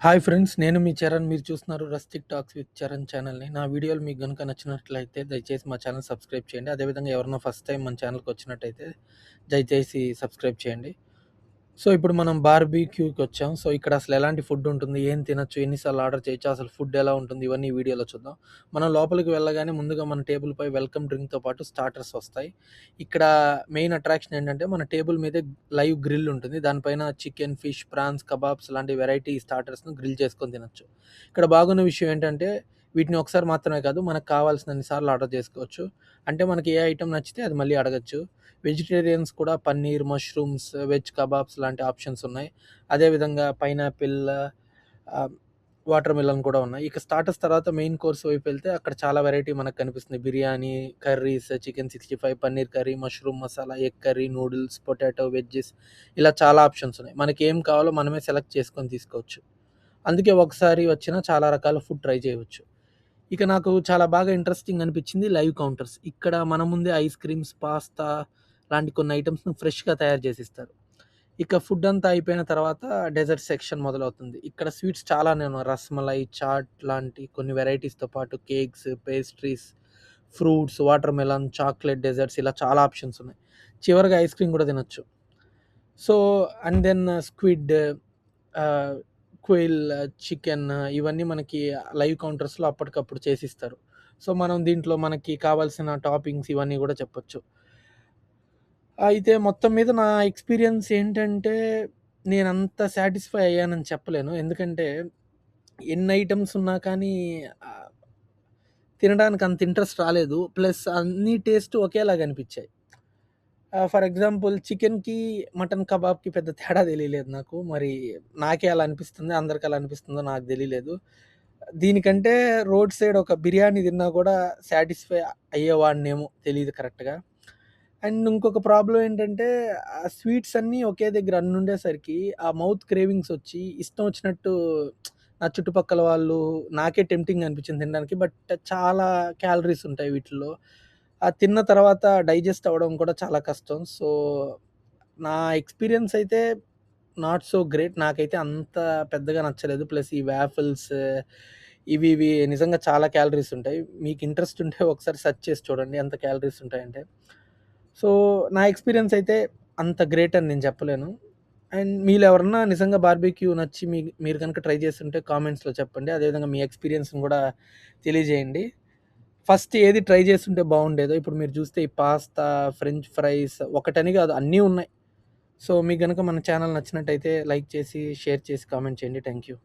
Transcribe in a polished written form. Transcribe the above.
Hi friends. నేను మీ చరణ్. మీరు చూస్తున్నారు 'రస్టిక్ టాక్స్ విత్ చరణ్' ఛానల్‌ని. నా వీడియోలు మీకు గనుక నచ్చినట్లయితే దయచేసి మా ఛానల్ సబ్స్క్రైబ్ చేయండి. అదేవిధంగా ఎవరైనా ఫస్ట్ టైం మన ఛానల్‌కి వచ్చినట్టయితే దయచేసి సబ్స్క్రైబ్ చేయండి. సో, ఇప్పుడు మనం బార్బిక్యూకొచ్చాం. సో, ఇక్కడ అసలు ఎలాంటి ఫుడ్ ఉంటుంది? ఏం తినొచ్చు? ఎన్ని సార్లు ఆర్డర్ చేయొచ్చు? అసలు ఫుడ్ ఎలా ఉంటుంది? ఇవన్నీ ఈ వీడియోలో చూద్దాం. మనం లోపలికి వెళ్ళగానే ముందుగా మన టేబుల్‌పై వెల్కమ్ డ్రింక్‌తో పాటు స్టార్టర్స్ వస్తాయి. ఇక్కడ మెయిన్ అట్రాక్షన్ ఏంటంటే మన టేబుల్ మీదే లైవ్ గ్రిల్ ఉంటుంది. దానిపైన చికెన్, ఫిష్, ప్రాన్స్, కబాబ్స్ లాంటి వెరైటీ స్టార్టర్స్‌ను గ్రిల్ చేసుకొని తినొచ్చు. ఇక్కడ బాగున్న విషయం ఏంటంటే వీటిని ఒకసారి మాత్రమే కాదు, మనకు కావాల్సినన్ని సార్లు ఆర్డర్ చేసుకోవచ్చు. అంటే మనకి ఏ ఐటెమ్ నచ్చితే అది మళ్ళీ అడగొచ్చు. వెజిటేరియన్స్ కూడా పన్నీర్, మష్రూమ్స్, వెజ్ కబాబ్స్ లాంటి ఆప్షన్స్ ఉన్నాయి. అదేవిధంగా పైనాపిల్, ఆహ్, వాటర్ మిలన్ కూడా ఉన్నాయి. ఇక స్టార్టర్స్ తర్వాత మెయిన్ కోర్స్ వైపు వెళ్తే అక్కడ చాలా వెరైటీ మనకు కనిపిస్తుంది. Biryani, curries, chicken 65, paneer curry, mushroom masala, egg curry, noodles, potato, veggies ఇలా చాలా ఆప్షన్స్ ఉన్నాయి. మనకేం కావాలో మనమే సెలెక్ట్ చేసుకొని తీసుకోవచ్చు. అందుకే ఒకసారి వచ్చినా చాలా రకాల ఫుడ్ ట్రై చేయవచ్చు. ఇక నాకు చాలా బాగా ఇంట్రెస్టింగ్ అనిపించింది లైవ్ కౌంటర్స్. ఇక్కడ మన ముందే ఐస్ క్రీమ్స్, పాస్తా లాంటి కొన్ని ఐటెమ్స్‌ని ఫ్రెష్‌గా తయారు చేసిస్తారు. ఇక ఫుడ్ అంతా అయిపోయిన తర్వాత డెజర్ట్ సెక్షన్ మొదలవుతుంది. ఇక్కడ స్వీట్స్ చాలానే ఉన్నాయి. రస్మలై, చాట్ లాంటి కొన్ని వెరైటీస్‌తో పాటు cakes, pastries, fruits, watermelon, chocolate desserts ఇలా చాలా ఆప్షన్స్ ఉన్నాయి. చివరగా ఐస్ క్రీమ్ కూడా తినొచ్చు. సో, అండ్ దెన్ స్క్విడ్, ఆహ్, క్విల్, చికెన్ ఇవన్నీ మనకి లైవ్ కౌంటర్స్‌లో అప్పటికప్పుడు చేసిస్తారు. సో, మనం దీంట్లో మనకి కావాల్సిన టాపింగ్స్ ఇవన్నీ గూడా చెప్పొచ్చు. అయితే మొత్తం మీద నా ఎక్స్‌పీరియన్స్ ఏంటంటే, నేనంత సాటిస్ఫై అయ్యానని చెప్పలేను. ఎందుకంటే, ఎన్ని ఐటెమ్స్ ఉన్నా కానీ ఆహ్, తినడానికి అంత ఇంట్రెస్ట్ రాలేదు. ప్లస్ అన్ని టేస్ట్ ఒకేలాగా అనిపిచ్చాయి. ఫర్ ఎగ్జాంపుల్ చికెన్‌కి, మటన్ కబాబ్‌కి పెద్ద తేడా తెలియలేదు నాకు. మరి నాకే అలా అనిపిస్తుంది. అందరికి అలా అనిపిస్తుందో నాకు తెలీలేదు. దీనికంటే రోడ్ సైడ్ ఒక బిర్యానీ తిన్నా కూడా సాటిస్ఫై అయ్యేవాడినేమో తెలీదు కరెక్ట్‌గా. అండ్ ఇంకొక ప్రాబ్లమ్ ఏంటంటే ఆ స్వీట్స్ అన్నీ ఒకే దగ్గర అన్నుండేసరికి ఆ మౌత్ క్రేవింగ్స్ వచ్చి ఇష్టం వచ్చినట్టు నా చుట్టుపక్కల వాళ్ళు నాకే టెంప్టింగ్ అనిపించింది తినడానికి. బట్ చాలా క్యాలరీస్ ఉంటాయి వీటిల్లో. తిన్న తర్వాత డైజెస్ట్ అవ్వడం కూడా చాలా కష్టం. సో, నా ఎక్స్‌పీరియన్స్ అయితే నాట్ సో గ్రేట్. నాకైతే అంత పెద్దగా నచ్చలేదు. ప్లస్ ఈ వాఫిల్స్ ఇవి నిజంగా చాలా క్యాలరీస్ ఉంటాయి. మీకు ఇంట్రెస్ట్ ఉంటే ఒకసారి సెర్చ్ చేసి చూడండి ఎంత క్యాలరీస్ ఉంటాయంటే. సో, నా ఎక్స్‌పీరియన్స్ అయితే అంత గ్రేట్ అని నేను చెప్పలేను. అండ్ మీలో ఎవరన్నా నిజంగా బార్బిక్యూ నచ్చి మీరు గనుక ట్రై చేసుంటే కామెంట్స్‌లో చెప్పండి. అదేవిధంగా మీ ఎక్స్‌పీరియన్స్‌ని గూడా తెలియజేయండి. ఫస్ట్ ఏది ట్రై చేసుంటే బావుండేదో ఇప్పుడు మీరు చూస్తే ఈ పాస్తా, ఫ్రెంచ్ ఫ్రైస్ ఒకటని గాదు అన్నీ ఉన్నాయి. సో, మీకు గనుక మన ఛానల్ నచ్చినట్టయితే లైక్ చేసి, షేర్ చేసి, కామెంట్ చేయండి. Thank you.